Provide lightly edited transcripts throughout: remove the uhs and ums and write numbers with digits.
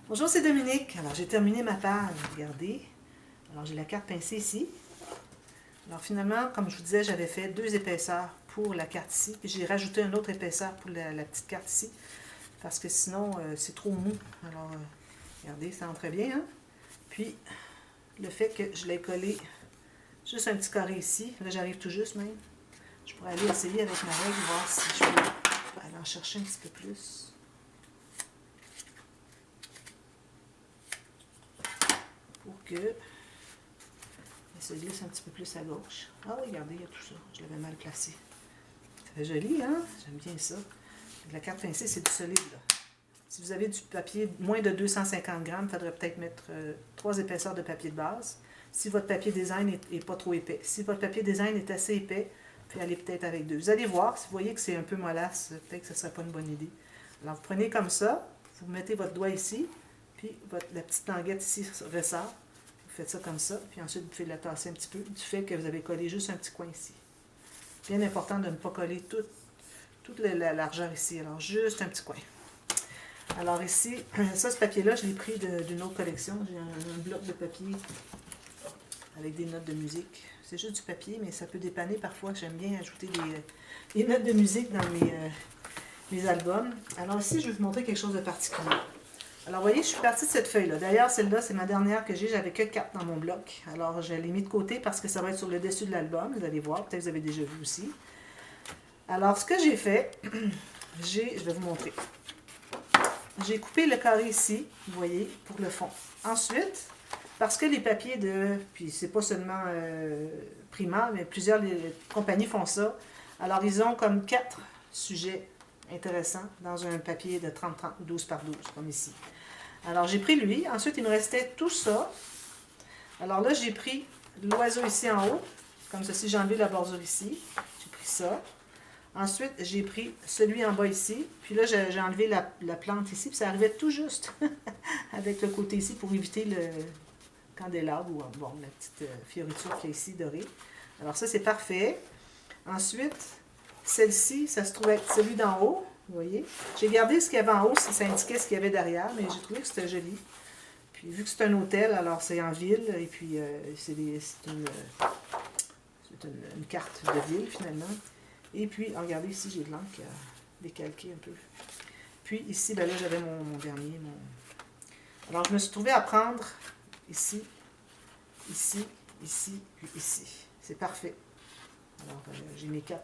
Bonjour, c'est Dominique. Alors, j'ai terminé ma page. Regardez. Alors, j'ai la carte pincée ici. Alors, finalement, comme je vous disais, j'avais fait 2 épaisseurs pour la carte ici. Puis, j'ai rajouté une autre épaisseur pour la petite carte ici. Parce que sinon, c'est trop mou. Alors, regardez, ça entre bien. Hein? Puis, le fait que je l'ai collé juste un petit carré ici. Là, j'arrive tout juste même. Je pourrais aller essayer avec ma règle, voir si je peux aller en chercher un petit peu plus. Pour que ça se glisse un petit peu plus à gauche. Ah oui, regardez, il y a tout ça. Je l'avais mal placé. Ça fait joli, hein? J'aime bien ça. La carte pincée, c'est du solide, là. Si vous avez du papier moins de 250 grammes, il faudrait peut-être mettre 3 épaisseurs de papier de base. Si votre papier design n'est pas trop épais. Si votre papier design est assez épais, puis allez peut-être avec 2. Vous allez voir, si vous voyez que c'est un peu mollasse, peut-être que ce ne serait pas une bonne idée. Alors, vous prenez comme ça, vous mettez votre doigt ici, puis la petite languette ici ressort. Vous faites ça comme ça, puis ensuite vous pouvez la tasser un petit peu du fait que vous avez collé juste un petit coin ici. Bien important de ne pas coller toute la largeur ici, alors juste un petit coin. Alors ici, ça, ce papier-là, je l'ai pris d'une autre collection. J'ai un bloc de papier avec des notes de musique. C'est juste du papier, mais ça peut dépanner parfois. J'aime bien ajouter des notes de musique dans mes albums. Alors ici, je vais vous montrer quelque chose de particulier. Alors, vous voyez, je suis partie de cette feuille-là. D'ailleurs, celle-là, c'est ma dernière que j'ai. J'avais que 4 dans mon bloc. Alors, je l'ai mis de côté parce que ça va être sur le dessus de l'album. Vous allez voir. Peut-être que vous avez déjà vu aussi. Alors, ce que j'ai fait, je vais vous montrer. J'ai coupé le carré ici, vous voyez, pour le fond. Ensuite, parce que les papiers puis c'est pas seulement Prima, mais plusieurs compagnies font ça. Alors, ils ont comme 4 sujets intéressants dans un papier de 30-30 ou 12 par 12, comme ici. Alors, j'ai pris lui. Ensuite, il me restait tout ça. Alors là, j'ai pris l'oiseau ici en haut. Comme ceci, j'ai enlevé la bordure ici. J'ai pris ça. Ensuite, j'ai pris celui en bas ici. Puis là, j'ai enlevé la plante ici. Puis ça arrivait tout juste avec le côté ici pour éviter le candélabre ou bon, la petite fioriture qui est ici dorée. Alors ça, c'est parfait. Ensuite, celle-ci, ça se trouve être celui d'en haut. Vous voyez? J'ai gardé ce qu'il y avait en haut, ça indiquait ce qu'il y avait derrière, mais j'ai trouvé que c'était joli. Puis vu que c'est un hôtel, alors c'est en ville, et puis c'est une carte de ville finalement. Et puis, regardez ici, j'ai de l'encre qui a décalqué un peu. Puis ici, ben là, j'avais mon dernier. Alors, je me suis trouvée à prendre ici, ici, ici, puis ici. C'est parfait. Alors, j'ai mes 4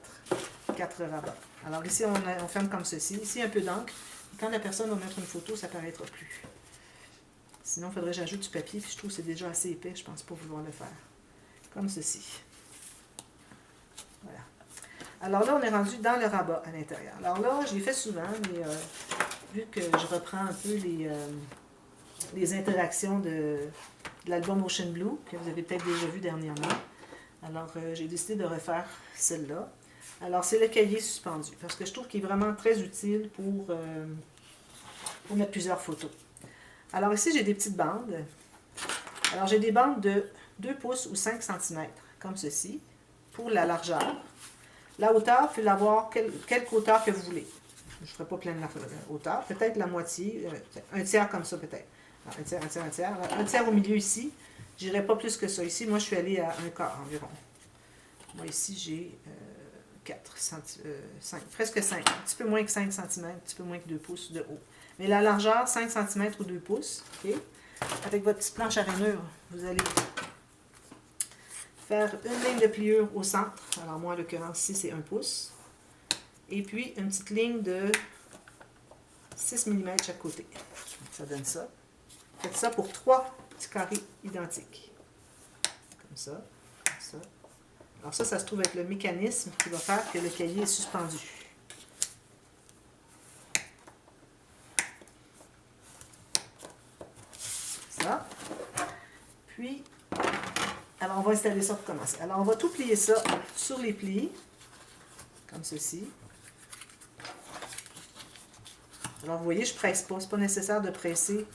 rabats. Alors ici, on ferme comme ceci. Ici, un peu d'encre. Quand la personne va mettre une photo, ça ne paraîtra plus. Sinon, il faudrait que j'ajoute du papier. Puis je trouve que c'est déjà assez épais. Je ne pense pas vouloir le faire. Comme ceci. Voilà. Alors là, on est rendu dans le rabat à l'intérieur. Alors là, je l'ai fait souvent, mais vu que je reprends un peu les interactions de l'album Ocean Blue, que vous avez peut-être déjà vu dernièrement, alors j'ai décidé de refaire celle-là. Alors, c'est le cahier suspendu, parce que je trouve qu'il est vraiment très utile pour mettre plusieurs photos. Alors ici, j'ai des petites bandes. Alors, j'ai des bandes de 2 pouces ou 5 cm, comme ceci, pour la largeur. La hauteur, il faut l'avoir quelque hauteur que vous voulez. Je ne ferai pas plein de la hauteur, peut-être la moitié, un tiers comme ça peut-être. Un tiers, un tiers, un tiers. Un tiers au milieu ici. Je n'irai pas plus que ça. Ici, moi, je suis allée à un quart environ. Moi, ici, j'ai 5, presque 5. Un petit peu moins que 5 cm, un petit peu moins que 2 pouces de haut. Mais la largeur, 5 cm ou 2 pouces. Okay? Avec votre petite planche à rainure, vous allez faire une ligne de pliure au centre. Alors moi, en l'occurrence, ici, c'est 1 pouce. Et puis, une petite ligne de 6 mm chaque côté. Ça donne ça. Faites ça pour 3 petits carrés identiques. Comme ça, comme ça. Alors ça se trouve être le mécanisme qui va faire que le cahier est suspendu. Ça. Puis, alors on va installer ça pour commencer. Alors on va tout plier ça sur les plis, comme ceci. Alors vous voyez, je ne presse pas. Ce n'est pas nécessaire de presser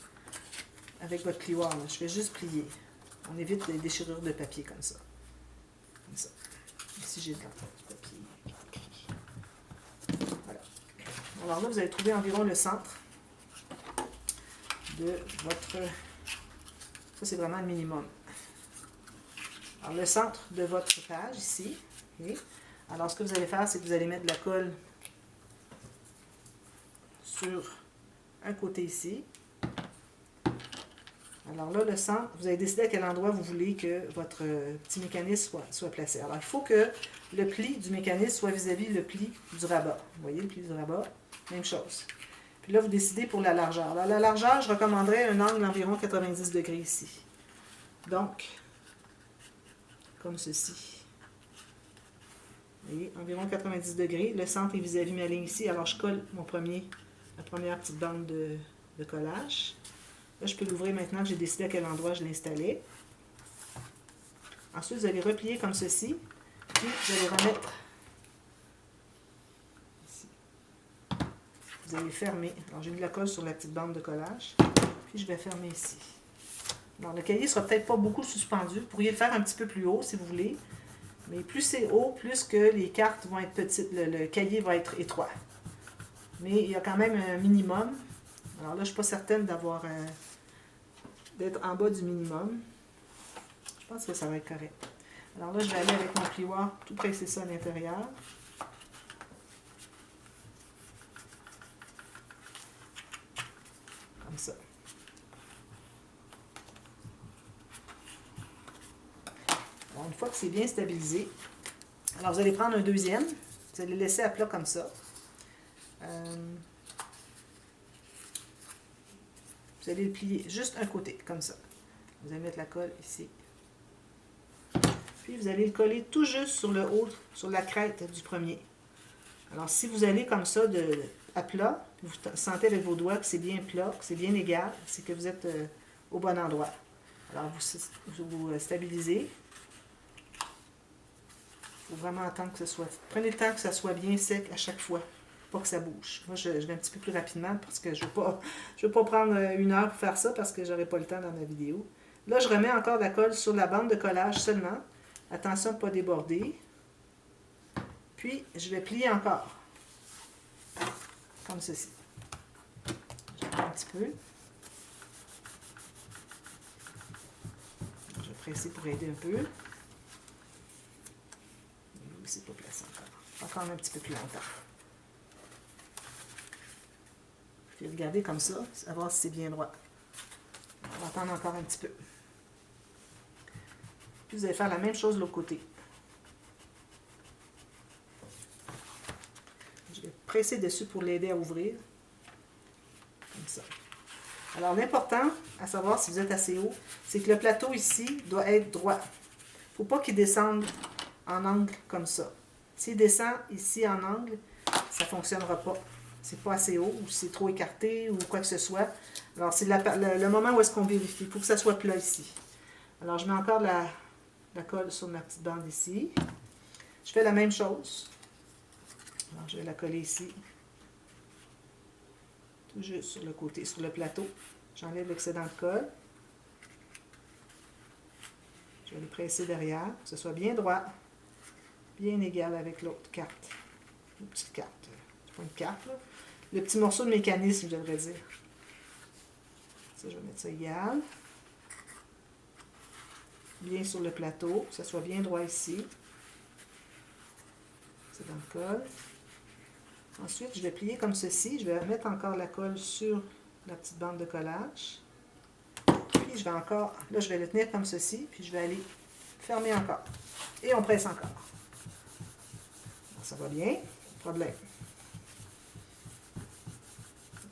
avec votre plioir. Là. Je fais juste plier. On évite les déchirures de papier comme ça. Comme ça. Ici, j'ai de du papier. Voilà. Alors là, vous allez trouver environ le centre de votre... Ça, c'est vraiment le minimum. Alors, le centre de votre page, ici. Okay. Alors, ce que vous allez faire, c'est que vous allez mettre de la colle sur un côté ici. Alors là, le centre, vous avez décidé à quel endroit vous voulez que votre petit mécanisme soit placé. Alors, il faut que le pli du mécanisme soit vis-à-vis le pli du rabat. Vous voyez le pli du rabat? Même chose. Puis là, vous décidez pour la largeur. Alors, la largeur, je recommanderais un angle d'environ 90 degrés ici. Donc, comme ceci. Vous voyez, environ 90 degrés. Le centre est vis-à-vis ma ligne ici. Alors, je colle ma première petite bande de collage. Là, je peux l'ouvrir maintenant que j'ai décidé à quel endroit je l'installais. Ensuite, vous allez replier comme ceci. Puis, vous allez remettre ici. Vous allez fermer. Alors, j'ai mis de la colle sur la petite bande de collage. Puis, je vais fermer ici. Alors, le cahier ne sera peut-être pas beaucoup suspendu. Vous pourriez le faire un petit peu plus haut si vous voulez. Mais plus c'est haut, plus que les cartes vont être petites. Le cahier va être étroit. Mais il y a quand même un minimum. Alors là, je ne suis pas certaine d'être en bas du minimum. Je pense que ça va être correct. Alors là, je vais aller avec mon plioir, tout presser ça à l'intérieur. Comme ça. Alors, une fois que c'est bien stabilisé, alors vous allez prendre un deuxième, vous allez le laisser à plat comme ça. Vous allez le plier juste un côté, comme ça. Vous allez mettre la colle ici. Puis vous allez le coller tout juste sur le haut, sur la crête du premier. Alors si vous allez comme ça à plat, vous sentez avec vos doigts que c'est bien plat, que c'est bien égal, c'est que vous êtes au bon endroit. Alors vous stabilisez. Il faut vraiment attendre que ce soit... Prenez le temps que ça soit bien sec à chaque fois. Pas que ça bouge. Moi, je vais un petit peu plus rapidement parce que je ne veux pas prendre 1 heure pour faire ça parce que je n'aurai pas le temps dans ma vidéo. Là, je remets encore de la colle sur la bande de collage seulement. Attention de ne pas déborder. Puis, je vais plier encore. Comme ceci. J'attends un petit peu. Je vais presser pour aider un peu. C'est pas placé encore. On va prendre un petit peu plus longtemps. Puis regardez comme ça, savoir si c'est bien droit. On va attendre encore un petit peu. Puis vous allez faire la même chose de l'autre côté. Je vais presser dessus pour l'aider à ouvrir. Comme ça. Alors l'important, à savoir si vous êtes assez haut, c'est que le plateau ici doit être droit. Il ne faut pas qu'il descende en angle comme ça. S'il descend ici en angle, ça ne fonctionnera pas. C'est pas assez haut, ou c'est trop écarté, ou quoi que ce soit. Alors, c'est le moment où est-ce qu'on vérifie. Il faut que ça soit plat ici. Alors, je mets encore la colle sur ma petite bande ici. Je fais la même chose. Alors, je vais la coller ici. Tout juste sur le côté, sur le plateau. J'enlève l'excédent de colle. Je vais les presser derrière, que ce soit bien droit, bien égal avec l'autre carte. Une petite carte. C'est pas une carte, là. Le petit morceau de mécanisme, je devrais dire. Ça, je vais mettre ça égal. Bien sur le plateau, que ce soit bien droit ici. C'est dans le colle. Ensuite, je vais plier comme ceci. Je vais mettre encore la colle sur la petite bande de collage. Puis, je vais encore... Là, je vais le tenir comme ceci. Puis, je vais aller fermer encore. Et on presse encore. Alors, ça va bien. Pas de problème.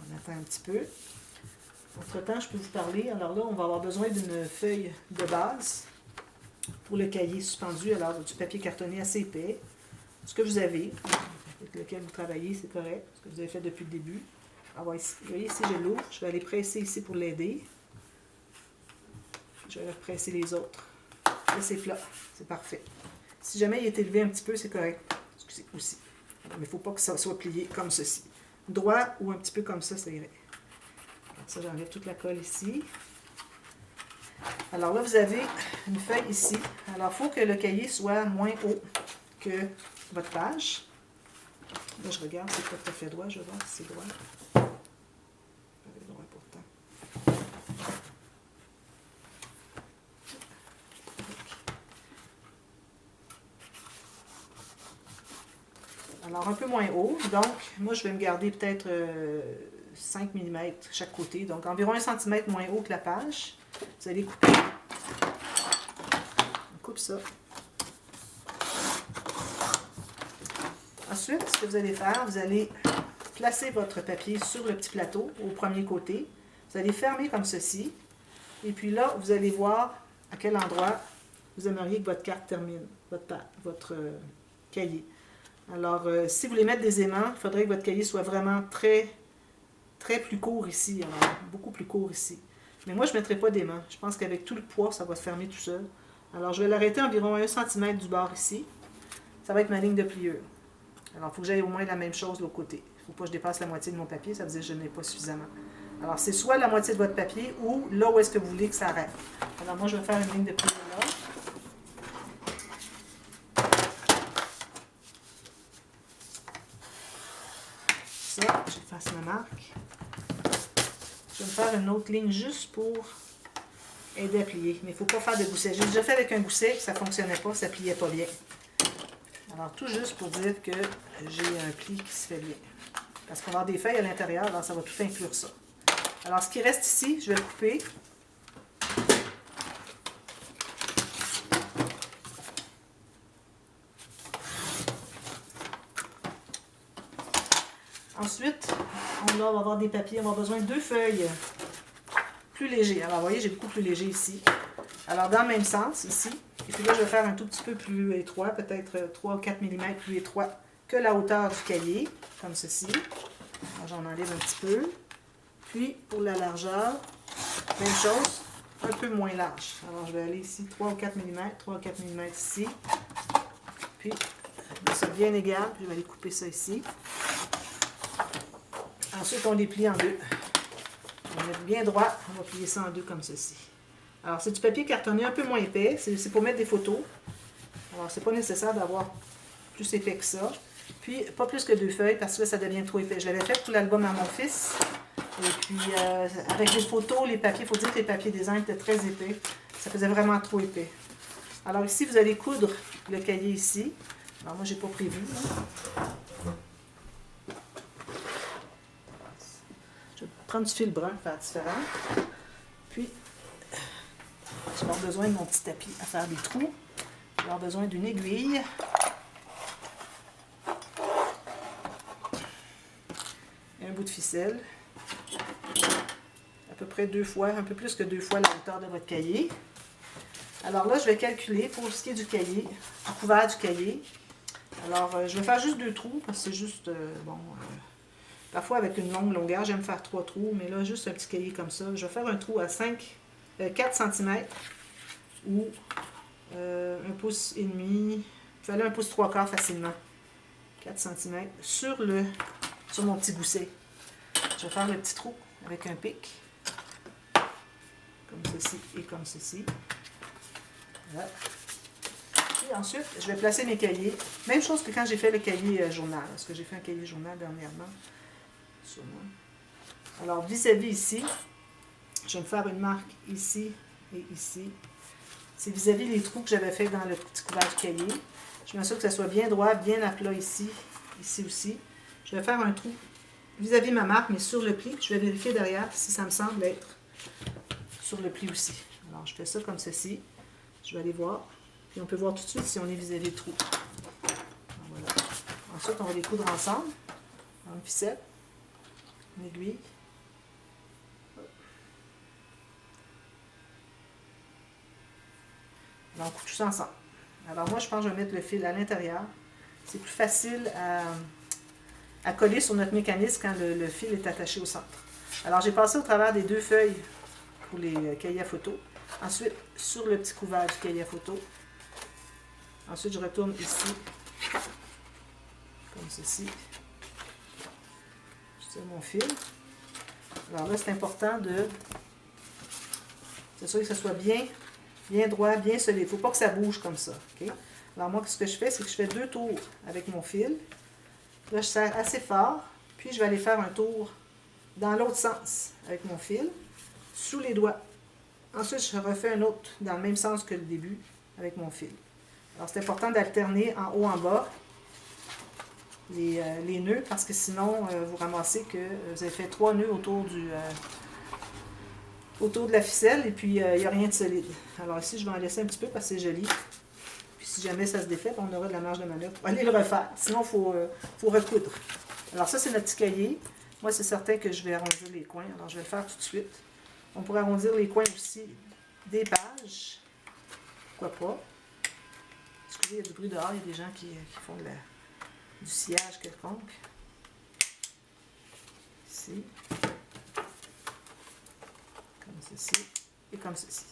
On attend un petit peu. Entre-temps, je peux vous parler. Alors là, on va avoir besoin d'une feuille de base pour le cahier suspendu. Alors, du papier cartonné assez épais. Ce que vous avez, avec lequel vous travaillez, c'est correct. Ce que vous avez fait depuis le début. Alors, ici, vous voyez, ici, je l'ouvre. Je vais aller presser ici pour l'aider. Je vais represser les autres. Là, c'est plat. C'est parfait. Si jamais il est élevé un petit peu, c'est correct. Excusez, aussi. Mais il ne faut pas que ça soit plié comme ceci. Droit ou un petit peu comme ça irait. Alors, ça, j'enlève toute la colle ici. Alors là, vous avez une feuille ici. Alors, il faut que le cahier soit moins haut que votre page. Là, je regarde, c'est pas tout à fait droit. Je vais voir si c'est droit. C'est droit pourtant. Alors, un peu moins haut. Donc, moi, je vais me garder peut-être 5 mm chaque côté. Donc, environ 1 cm moins haut que la page. Vous allez couper. On coupe ça. Ensuite, ce que vous allez faire, vous allez placer votre papier sur le petit plateau au premier côté. Vous allez fermer comme ceci. Et puis là, vous allez voir à quel endroit vous aimeriez que votre carte termine, votre cahier. Alors, si vous voulez mettre des aimants, il faudrait que votre cahier soit vraiment très plus court ici. Alors, beaucoup plus court ici. Mais moi, je ne mettrai pas d'aimants. Je pense qu'avec tout le poids, ça va se fermer tout seul. Alors, je vais l'arrêter environ 1 cm du bord ici. Ça va être ma ligne de pliure. Alors, il faut que j'aille au moins la même chose de l'autre côté. Il ne faut pas que je dépasse la moitié de mon papier, ça veut dire que je n'ai pas suffisamment. Alors, c'est soit la moitié de votre papier ou là où est-ce que vous voulez que ça arrête. Alors, moi, je vais faire une ligne de pliure là. Ça, j'efface ma marque. Je vais me faire une autre ligne juste pour aider à plier. Mais il ne faut pas faire de gousset. J'ai déjà fait avec un gousset, ça ne fonctionnait pas, ça ne pliait pas bien. Alors, tout juste pour dire que j'ai un pli qui se fait bien. Parce qu'on va avoir des feuilles à l'intérieur, alors ça va tout inclure ça. Alors, ce qui reste ici, je vais le couper. Ensuite, on va avoir des papiers. On va avoir besoin de 2 feuilles plus légers. Alors, vous voyez, j'ai beaucoup plus léger ici. Alors, dans le même sens, ici. Et puis là, je vais faire un tout petit peu plus étroit, peut-être 3 ou 4 mm plus étroit que la hauteur du cahier, comme ceci. J'en enlève un petit peu. Puis, pour la largeur, même chose, un peu moins large. Alors, je vais aller ici, 3 ou 4 mm, 3 ou 4 mm ici. Puis, c'est bien égal. Puis, je vais aller couper ça ici. Ensuite, on les plie en deux. On va mettre bien droit. On va plier ça en deux comme ceci. Alors, c'est du papier cartonné un peu moins épais. C'est pour mettre des photos. Alors, c'est pas nécessaire d'avoir plus épais que ça. Puis, pas plus que 2 feuilles parce que là, ça devient trop épais. Je l'avais fait pour l'album à mon fils. Et puis, avec les photos, les papiers, il faut dire que les papiers design étaient très épais. Ça faisait vraiment trop épais. Alors, ici, vous allez coudre le cahier ici. Alors, moi, j'ai pas prévu. Je vais prendre du fil brun pour faire différent. Puis, je vais avoir besoin de mon petit tapis à faire des trous. Je vais avoir besoin d'une aiguille. Et un bout de ficelle. À peu près 2 fois, un peu plus que 2 fois la hauteur de votre cahier. Alors là, je vais calculer pour ce qui est du cahier, du couvert du cahier. Alors, je vais faire juste 2 trous, parce que c'est juste, parfois avec une longue longueur, j'aime faire 3 trous, mais là, juste un petit cahier comme ça. Je vais faire un trou à 4 cm ou 1 pouce et demi. Il fallait 1 pouce 3/4 facilement. 4 cm sur mon petit gousset. Je vais faire le petit trou avec un pic. Comme ceci et comme ceci. Voilà. Et ensuite, je vais placer mes cahiers. Même chose que quand j'ai fait le cahier journal. Parce que j'ai fait un cahier journal dernièrement. Sur moi. Alors, vis-à-vis ici, je vais me faire une marque ici et ici. C'est vis-à-vis les trous que j'avais fait dans le petit couvert du cahier. Je m'assure que ça soit bien droit, bien à plat ici. Ici aussi. Je vais faire un trou vis-à-vis ma marque, mais sur le pli. Je vais vérifier derrière si ça me semble être sur le pli aussi. Alors, je fais ça comme ceci. Je vais aller voir. Puis on peut voir tout de suite si on est vis-à-vis le trou. Voilà. Ensuite, on va les coudre ensemble. Une ficelle, une aiguille. Alors, on coud tout ça ensemble. Alors, moi, je pense que je vais mettre le fil à l'intérieur. C'est plus facile à coller sur notre mécanisme quand le fil est attaché au centre. Alors, j'ai passé au travers des 2 feuilles pour les cahiers à photo. Ensuite, sur le petit couvert du cahier à photo. Ensuite, je retourne ici, comme ceci. Je tire mon fil. Alors là, c'est important de s'assurer que ce soit bien droit, bien solide. Il ne faut pas que ça bouge comme ça. Okay? Alors moi, ce que je fais, c'est que je fais 2 tours avec mon fil. Là, je serre assez fort. Puis, je vais aller faire un tour dans l'autre sens avec mon fil, sous les doigts. Ensuite, je refais un autre dans le même sens que le début avec mon fil. Alors, c'est important d'alterner en haut, en bas. les nœuds, parce que sinon, vous ramassez que vous avez fait 3 nœuds autour de la ficelle, et puis il n'y a rien de solide. Alors ici, je vais en laisser un petit peu parce que c'est joli. Puis si jamais ça se défait, on aura de la marge de manœuvre pour aller le refaire. Sinon, il faut recoudre. Alors ça, c'est notre petit cahier. Moi, c'est certain que je vais arrondir les coins. Alors, je vais le faire tout de suite. On pourrait arrondir les coins aussi des pages. Pourquoi pas? Excusez, il y a du bruit dehors. Il y a des gens qui font du sciage quelconque. Ici. Comme ceci. Et comme ceci.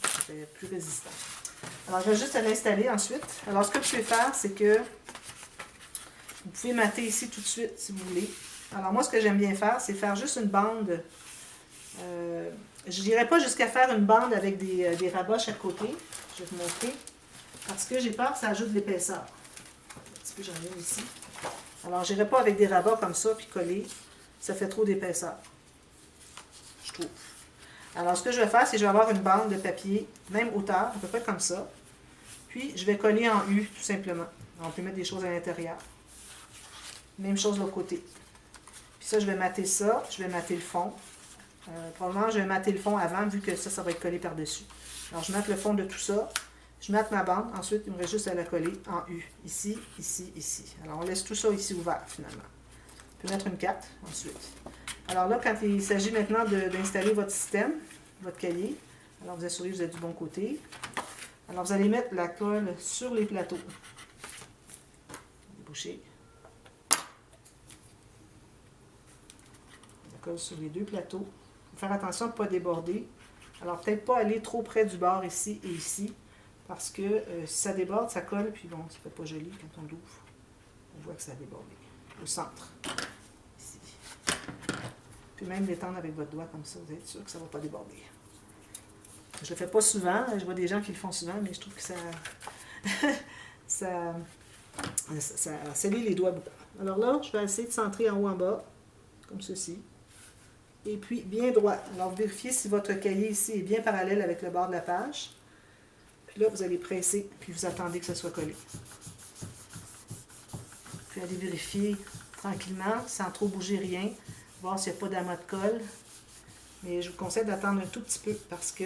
Ça fait plus résistant. Alors, je vais juste l'installer ensuite. Alors, ce que je vais faire, c'est que vous pouvez mater ici tout de suite, si vous voulez. Alors, moi, ce que j'aime bien faire, c'est faire juste une bande. Je n'irai pas jusqu'à faire une bande avec des rabats chaque côté. Je vais vous montrer. Parce que j'ai peur que ça ajoute de l'épaisseur. Un petit peu, j'en ai ici. Alors, je n'irai pas avec des rabats comme ça, puis coller. Ça fait trop d'épaisseur. Je trouve. Alors, ce que je vais faire, c'est que je vais avoir une bande de papier, même hauteur, à peu près comme ça. Puis, je vais coller en U, tout simplement. On peut mettre des choses à l'intérieur. Même chose de l'autre côté. Puis ça, je vais mater ça. Je vais mater le fond. Probablement, je vais mater le fond avant, vu que ça va être collé par-dessus. Alors, je mate le fond de tout ça. Je mate ma bande. Ensuite, il me reste juste à la coller en U. Ici, ici, ici. Alors, on laisse tout ça ici ouvert, finalement. On peut mettre une carte, ensuite. Alors là, quand il s'agit maintenant d'installer votre système, votre cahier, alors vous assurez que vous êtes du bon côté. Alors, vous allez mettre la colle sur les plateaux. Déboucher. La colle sur les deux plateaux. Faire attention à ne pas déborder. Alors, peut-être pas aller trop près du bord ici et ici, parce que si ça déborde, ça colle, puis bon, ça ne fait pas joli quand on l'ouvre. On voit que ça a débordé. Au centre. Ici. Puis même l'étendre avec votre doigt comme ça, vous êtes sûr que ça ne va pas déborder. Je ne le fais pas souvent. Je vois des gens qui le font souvent, mais je trouve que ça salit les doigts beaucoup. Alors là, je vais essayer de centrer en haut en bas, comme ceci. Et puis, bien droit. Alors, vérifiez si votre cahier ici est bien parallèle avec le bord de la page. Puis là, vous allez presser, puis vous attendez que ça soit collé. Puis, allez vérifier tranquillement, sans trop bouger rien, voir s'il n'y a pas d'amas de colle. Mais je vous conseille d'attendre un tout petit peu, parce que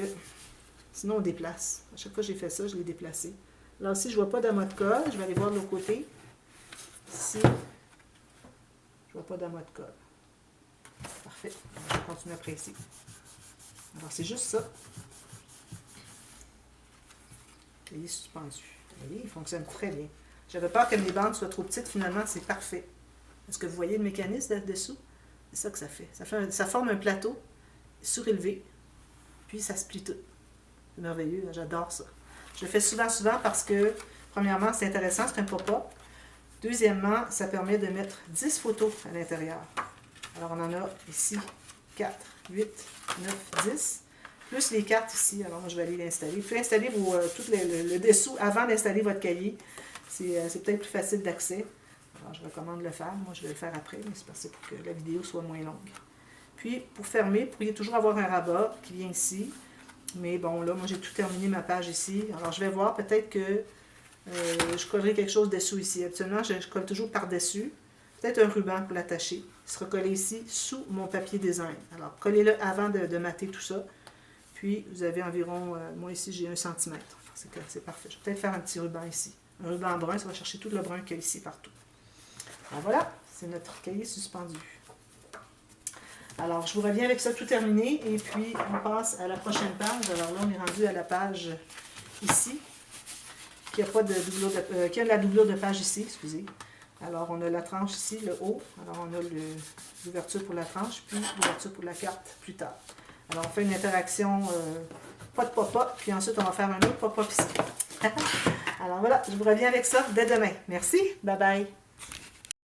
sinon, on déplace. À chaque fois que j'ai fait ça, je l'ai déplacé. Là aussi, je ne vois pas d'amas de colle. Je vais aller voir de l'autre côté. Ici, je ne vois pas d'amas de colle. Parfait. On va continuer à presser. Alors, c'est juste ça. Il est suspendu. Vous voyez, il fonctionne très bien. J'avais peur que mes bandes soient trop petites. Finalement, c'est parfait. Est-ce que vous voyez le mécanisme là-dessous? C'est ça que ça fait. Ça forme un plateau surélevé. Puis, ça se plie tout. C'est merveilleux. J'adore ça. Je le fais souvent parce que, premièrement, c'est intéressant. C'est un pop-up. Deuxièmement, ça permet de mettre 10 photos à l'intérieur. Alors, on en a ici 4, 8, 9, 10. Plus les cartes ici. Alors, moi, je vais aller l'installer. Puis, installer tout le dessous avant d'installer votre cahier. C'est peut-être plus facile d'accès. Alors, je recommande de le faire. Moi, je vais le faire après, mais c'est parce que pour que la vidéo soit moins longue. Puis, pour fermer, vous pourriez toujours avoir un rabat qui vient ici. Mais bon, là, moi, j'ai tout terminé ma page ici. Alors, je vais voir. Peut-être que je collerai quelque chose dessous ici. Habituellement, je colle toujours par-dessus. Peut-être un ruban pour l'attacher. Il sera collé ici sous mon papier design. Alors, collez-le avant de mater tout ça. Puis, vous avez environ, moi ici, j'ai 1 cm. C'est parfait. Je vais peut-être faire un petit ruban ici. Un ruban brun, ça va chercher tout le brun qu'il y a ici partout. Alors voilà, c'est notre cahier suspendu. Alors, je vous reviens avec ça tout terminé. Et puis, on passe à la prochaine page. Alors là, on est rendu à la page ici. Qui a la doublure de page ici, excusez. Alors, on a la tranche ici, le haut. Alors, on a l'ouverture pour la tranche, puis l'ouverture pour la carte plus tard. Alors, on fait une interaction, pas de pop-up, puis ensuite, on va faire un autre pop-up ici. Alors, voilà, je vous reviens avec ça dès demain. Merci, bye bye.